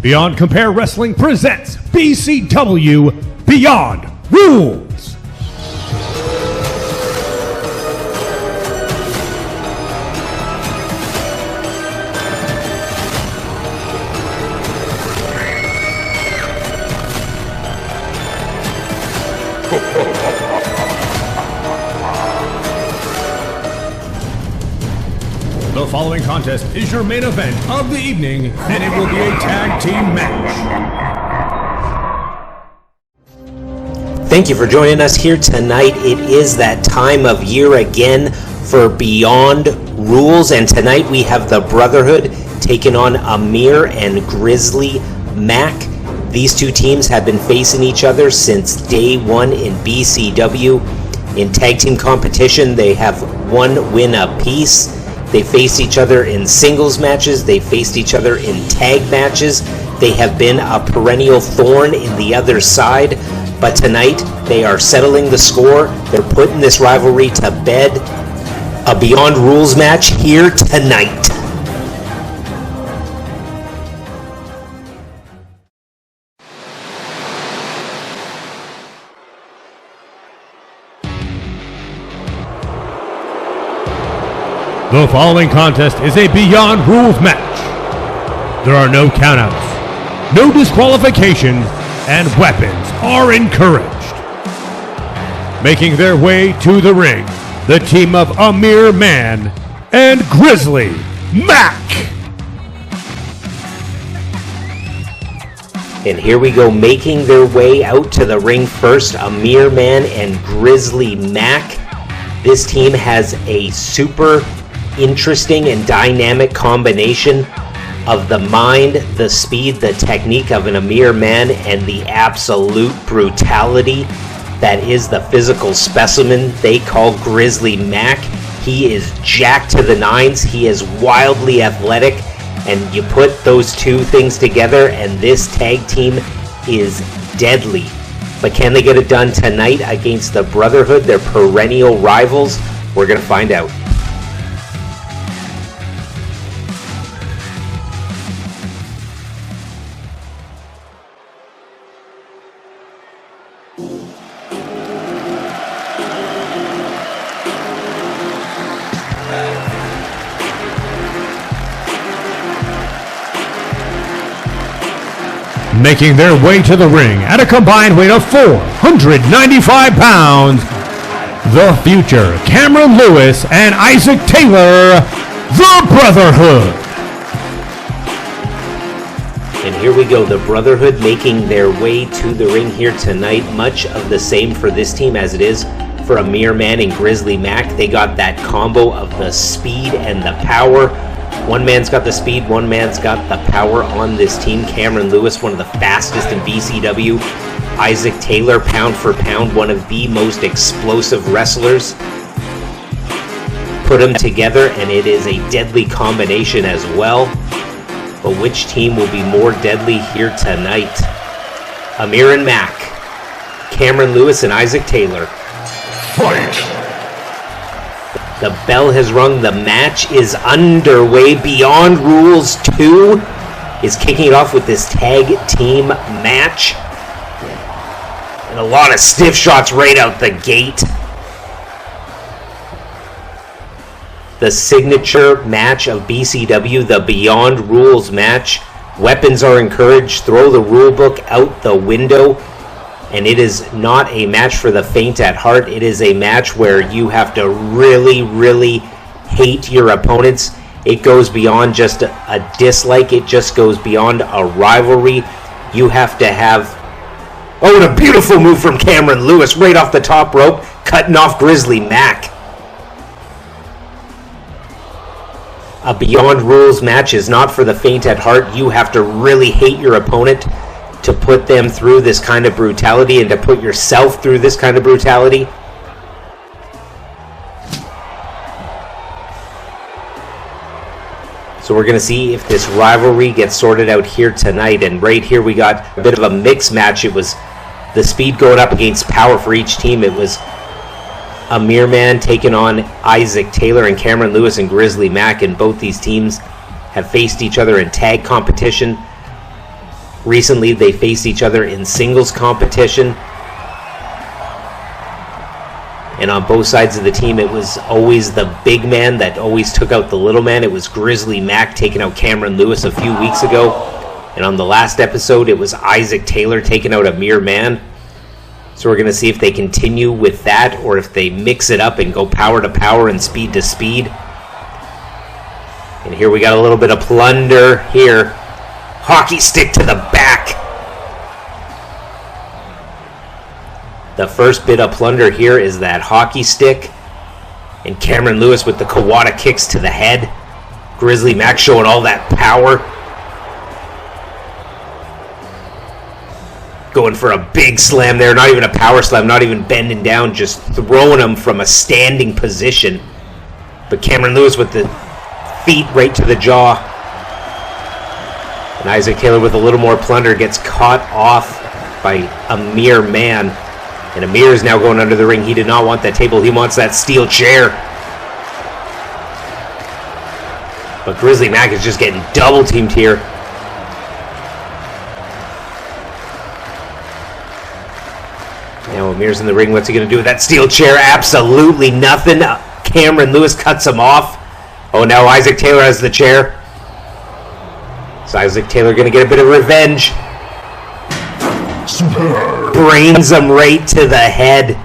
Beyond Compare Wrestling presents BCW Beyond Rules. The following contest is your main event of the evening, and it will be a tag team match. Thank you for joining us here tonight. It is that time of year again for Beyond Rules, and tonight we have the Brotherhood taking on Amir and Grizzly Mack. These two teams have been facing each other since day one in BCW. In tag team competition, they have one win apiece. They faced each other in singles matches. They faced each other in tag matches. They have been a perennial thorn in the other side. But tonight, they are settling the score. They're putting this rivalry to bed. A Beyond Rules match here tonight. The following contest is a Beyond Rules match. There are no countouts, no disqualifications, and weapons are encouraged. Making their way to the ring, the team of Amir Man and Grizzly Mack. And here we go, making their way out to the ring first, Amir Man and Grizzly Mack. This team has a super interesting and dynamic combination of the mind, the speed, the technique of an Amir Man, and the absolute brutality that is the physical specimen they call Grizzly Mack. He is jacked to the nines. He is wildly athletic, and you put those two things together and this tag team is deadly. But can they get it done tonight against the Brotherhood, their perennial rivals? We're going to find out. Making their way to the ring at a combined weight of 495 pounds, the Future, Cameron Lewis and Isaac Taylor, the Brotherhood. And here we go, the Brotherhood making their way to the ring here tonight. Much of the same for this team as it is for Amir Man and Grizzly Mack. They got that combo of the speed and the power. One man's got the speed, one man's got the power on this team. Cameron Lewis, one of the fastest in BCW. Isaac Taylor, pound for pound, one of the most explosive wrestlers. Put them together and it is a deadly combination as well. But which team will be more deadly here tonight? Amir and Mack, Cameron Lewis and Isaac Taylor. Fight! The bell has rung. The match is underway. Beyond Rules 2 is kicking it off with this tag team match. And a lot of stiff shots right out the gate. The signature match of BCW, the Beyond Rules match. Weapons are encouraged. Throw the rule book out the window. And it is not a match for the faint at heart. It is a match where you have to really, really hate your opponents. It goes beyond just a dislike. It just goes beyond a rivalry. You have to have... Oh, and a beautiful move from Cameron Lewis right off the top rope, cutting off Grizzly Mack. A Beyond Rules match is not for the faint at heart. You have to really hate your opponent to put them through this kind of brutality and to put yourself through this kind of brutality. So we're going to see if this rivalry gets sorted out here tonight. And right here we got a bit of a mixed match. It was the speed going up against power for each team. It was Amir Man taking on Isaac Taylor and Cameron Lewis and Grizzly Mack, and both these teams have faced each other in tag competition. Recently, they faced each other in singles competition. And on both sides of the team, it was always the big man that always took out the little man. It was Grizzly Mack taking out Cameron Lewis a few weeks ago. And on the last episode, it was Isaac Taylor taking out Amir Man. So we're going to see if they continue with that or if they mix it up and go power to power and speed to speed. And here we got a little bit of plunder here. Hockey stick to the back. The first bit of plunder here is that hockey stick. And Cameron Lewis with the Kawada kicks to the head. Grizzly Mack showing all that power. Going for a big slam there. Not even a power slam. Not even bending down. Just throwing him from a standing position. But Cameron Lewis with the feet right to the jaw. And Isaac Taylor with a little more plunder gets caught off by Amir Man. And Amir is now going under the ring. He did not want that table. He wants that steel chair. But Grizzly Mack is just getting double teamed here. Now Amir's in the ring. What's he going to do with that steel chair? Absolutely nothing. Cameron Lewis cuts him off. Oh, now Isaac Taylor has the chair. Is Isaac Taylor going to get a bit of revenge? Brains him right to the head.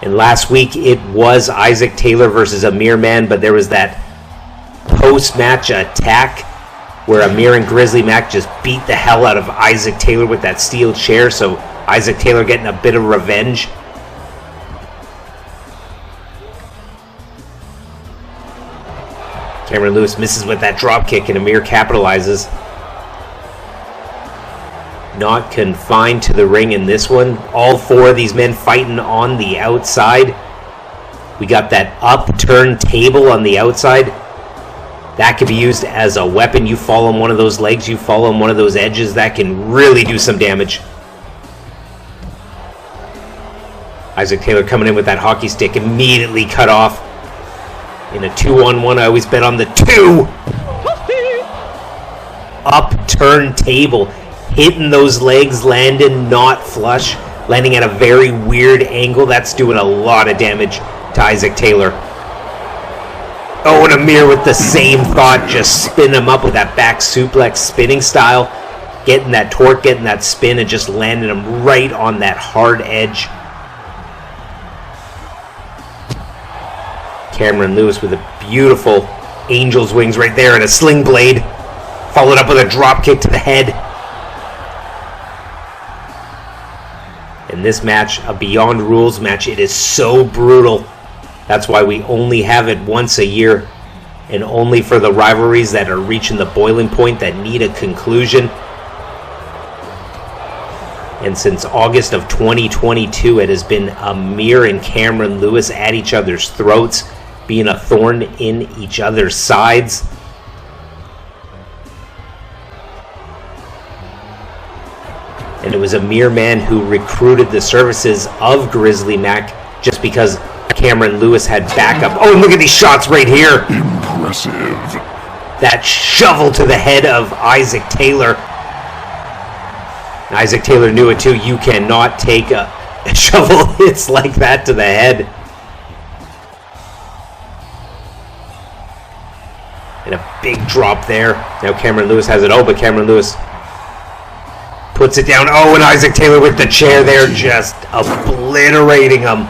And last week it was Isaac Taylor versus Amir Man, but there was that post-match attack where Amir and Grizzly Mack just beat the hell out of Isaac Taylor with that steel chair, so Isaac Taylor getting a bit of revenge. Cameron Lewis misses with that drop kick and Amir capitalizes. Not confined to the ring in this one. All four of these men fighting on the outside. We got that upturned table on the outside. That could be used as a weapon. You fall on one of those legs, you fall on one of those edges, that can really do some damage. Isaac Taylor coming in with that hockey stick, immediately cut off. In a 2-on-1, I always bet on the 2. Upturned table. Hitting those legs, landing not flush, landing at a very weird angle. That's doing a lot of damage to Isaac Taylor. Oh, and Amir with the same thought, just spin him up with that back suplex spinning style. Getting that torque, getting that spin, and just landing him right on that hard edge. Cameron Lewis with a beautiful angel's wings right there and a sling blade. Followed up with a drop kick to the head. In this match, a Beyond Rules match, it is so brutal. That's why we only have it once a year, and only for the rivalries that are reaching the boiling point, that need a conclusion. And since August of 2022, it has been Amir and Cameron Lewis at each other's throats, being a thorn in each other's sides. And it was Amir Man who recruited the services of Grizzly Mack just because Cameron Lewis had backup. Oh, and look at these shots right here. Impressive. That shovel to the head of Isaac Taylor. And Isaac Taylor knew it too. You cannot take a shovel hits like that to the head. And a big drop there. Now Cameron Lewis has it. Oh, but Cameron Lewis puts it down. Oh, and Isaac Taylor with the chair there, just obliterating him.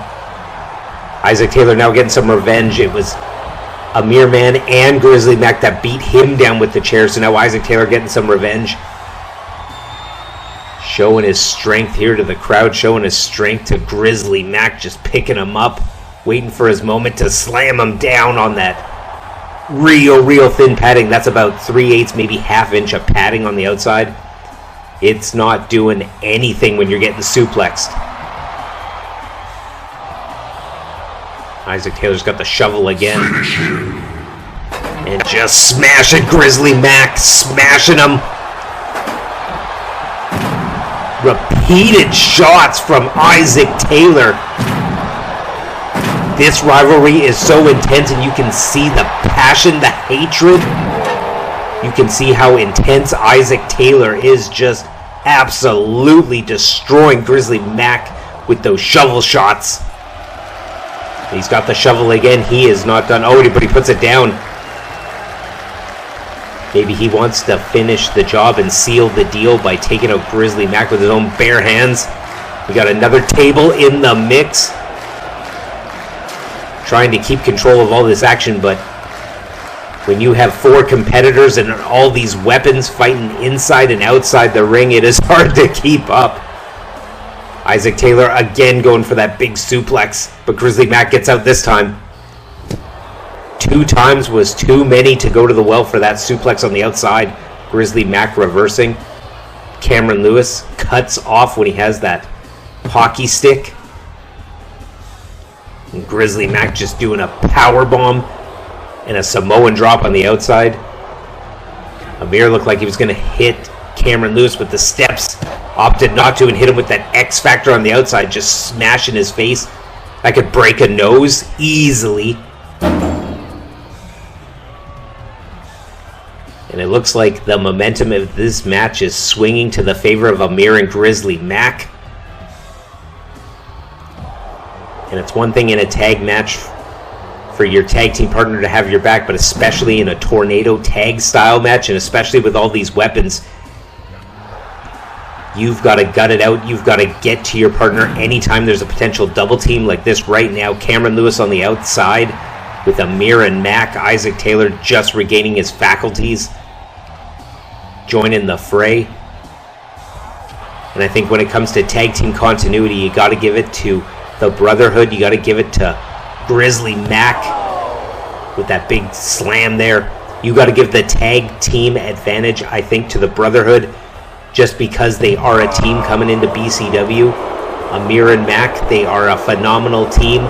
Isaac Taylor now getting some revenge. It was Amir Man and Grizzly Mack that beat him down with the chair, so now Isaac Taylor getting some revenge. Showing his strength here to the crowd, showing his strength to Grizzly Mack, just picking him up, waiting for his moment to slam him down on that real thin padding. That's about 3/8, maybe ½ inch of padding on the outside. It's not doing anything when you're getting suplexed. Isaac Taylor's got the shovel again. And just smashing Grizzly Mack, smashing him. Repeated shots from Isaac Taylor. This rivalry is so intense and you can see the passion, the hatred. You can see how intense Isaac Taylor is, just absolutely destroying Grizzly Mack with those shovel shots. He's got the shovel again. He is not done. Oh, but he puts it down. Maybe he wants to finish the job and seal the deal by taking out Grizzly Mack with his own bare hands. We got another table in the mix. Trying to keep control of all this action, but when you have 4 competitors and all these weapons fighting inside and outside the ring, it is hard to keep up. Isaac Taylor again going for that big suplex, but Grizzly Mack gets out this time. 2 times was too many to go to the well for that suplex on the outside. Grizzly Mack reversing. Cameron Lewis cuts off when he has that hockey stick. And Grizzly Mack just doing a power bomb and a Samoan drop on the outside. Amir looked like he was going to hit Cameron Lewis with the steps. Opted not to and hit him with that X Factor on the outside, just smashing his face. That could break a nose easily. And it looks like the momentum of this match is swinging to the favor of Amir and Grizzly Mack. And it's one thing in a tag match for your tag team partner to have your back, but especially in a tornado tag style match, and especially with all these weapons, you've got to gut it out. You've got to get to your partner anytime there's a potential double team like this right now. Cameron Lewis on the outside with Amir and Mack. Isaac Taylor just regaining his faculties, joining the fray. And I think when it comes to tag team continuity, you got to give it to the Brotherhood. You got to give it to Grizzly Mack with that big slam there. You got to give the tag team advantage, I think, to the Brotherhood, just because they are a team coming into BCW. Amir and Mack, they are a phenomenal team.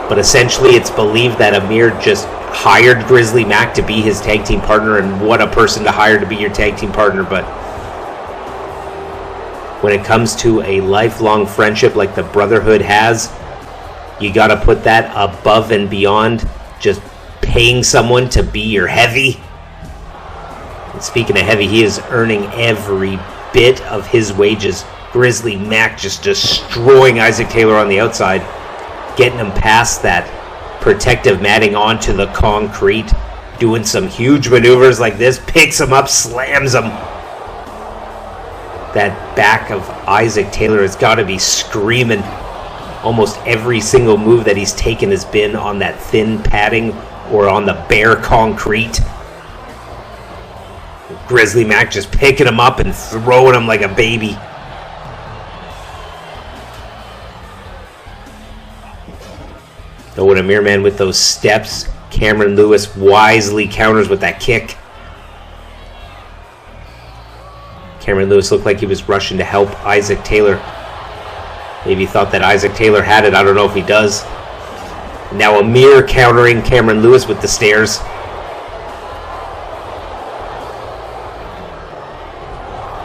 But essentially, it's believed that Amir just hired Grizzly Mack to be his tag team partner, and what a person to hire to be your tag team partner. But when it comes to a lifelong friendship like the Brotherhood has, you got to put that above and beyond just paying someone to be your heavy. And speaking of heavy, he is earning every bit of his wages. Grizzly Mack just destroying Isaac Taylor on the outside, getting him past that protective matting onto the concrete, doing some huge maneuvers like this, picks him up, slams him. That back of Isaac Taylor has got to be screaming. Almost every single move that he's taken has been on that thin padding or on the bare concrete. Grizzly Mack just picking him up and throwing him like a baby. Though an Amir man with those steps, Cameron Lewis wisely counters with that kick. Cameron Lewis looked like he was rushing to help Isaac Taylor. Maybe he thought that Isaac Taylor had it. I don't know if he does. Now Amir countering Cameron Lewis with the stairs.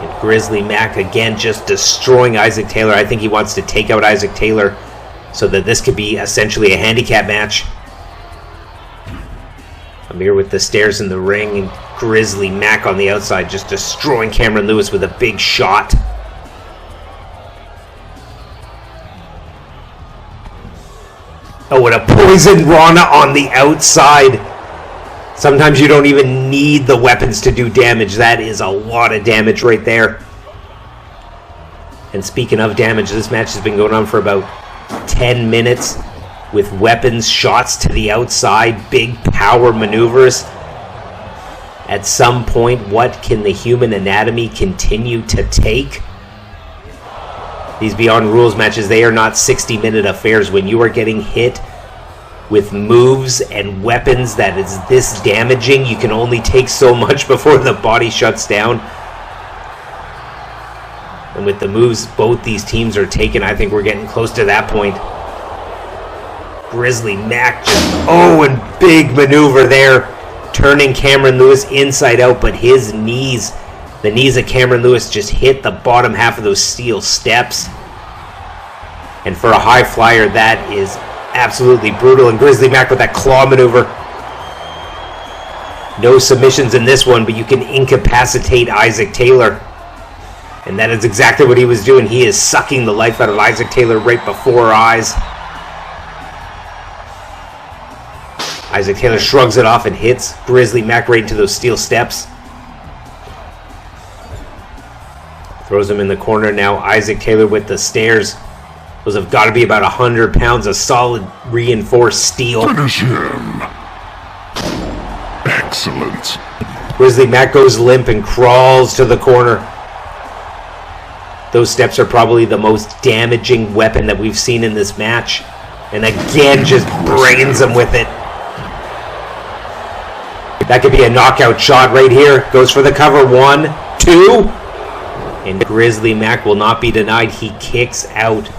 And Grizzly Mack again just destroying Isaac Taylor. I think he wants to take out Isaac Taylor so that this could be essentially a handicap match. Amir with the stairs in the ring, and Grizzly Mack on the outside just destroying Cameron Lewis with a big shot. Oh, and a poison Rana on the outside. Sometimes you don't even need the weapons to do damage. That is a lot of damage right there. And speaking of damage, this match has been going on for about 10 minutes with weapons, shots to the outside, big power maneuvers. At some point, what can the human anatomy continue to take? These Beyond Rules matches, they are not 60-minute affairs. When you are getting hit with moves and weapons that is this damaging, you can only take so much before the body shuts down. And with the moves both these teams are taking, I think we're getting close to that point. Grizzly Mack just, and big maneuver there, turning Cameron Lewis inside out, but his knees, the knees of Cameron Lewis just hit the bottom half of those steel steps. And for a high flyer, that is absolutely brutal. And Grizzly Mack with that claw maneuver. No submissions in this one, but you can incapacitate Isaac Taylor. And that is exactly what he was doing. He is sucking the life out of Isaac Taylor right before our eyes. Isaac Taylor shrugs it off and hits Grizzly Mack right into those steel steps. Throws him in the corner now. Isaac Taylor with the stairs. Those have got to be about 100 pounds of solid reinforced steel. Finish him. Excellent. Grizzly Mack goes limp and crawls to the corner. Those steps are probably the most damaging weapon that we've seen in this match. And again, just brains him with it. That could be a knockout shot right here. Goes for the cover. 1, 2. And Grizzly Mack will not be denied. He kicks out.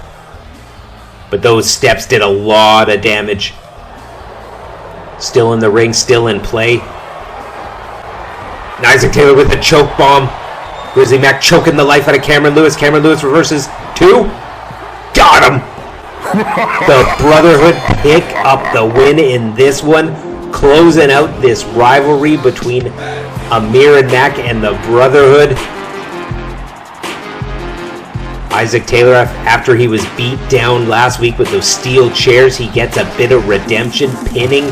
But those steps did a lot of damage. Still in the ring, still in play. And Isaac Taylor with the choke bomb. Grizzly Mack choking the life out of Cameron Lewis. Cameron Lewis reverses. 2. Got him! The Brotherhood pick up the win in this one. Closing out this rivalry between Amir and Mack and the Brotherhood. Isaac Taylor, after he was beat down last week with those steel chairs, he gets a bit of redemption, pinning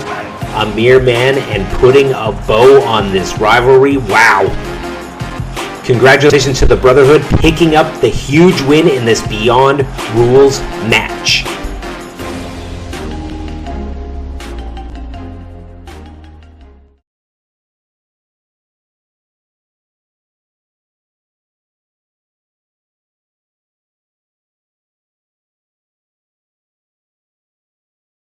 Amir Man and putting a bow on this rivalry. Wow. Congratulations to the Brotherhood picking up the huge win in this Beyond Rules match.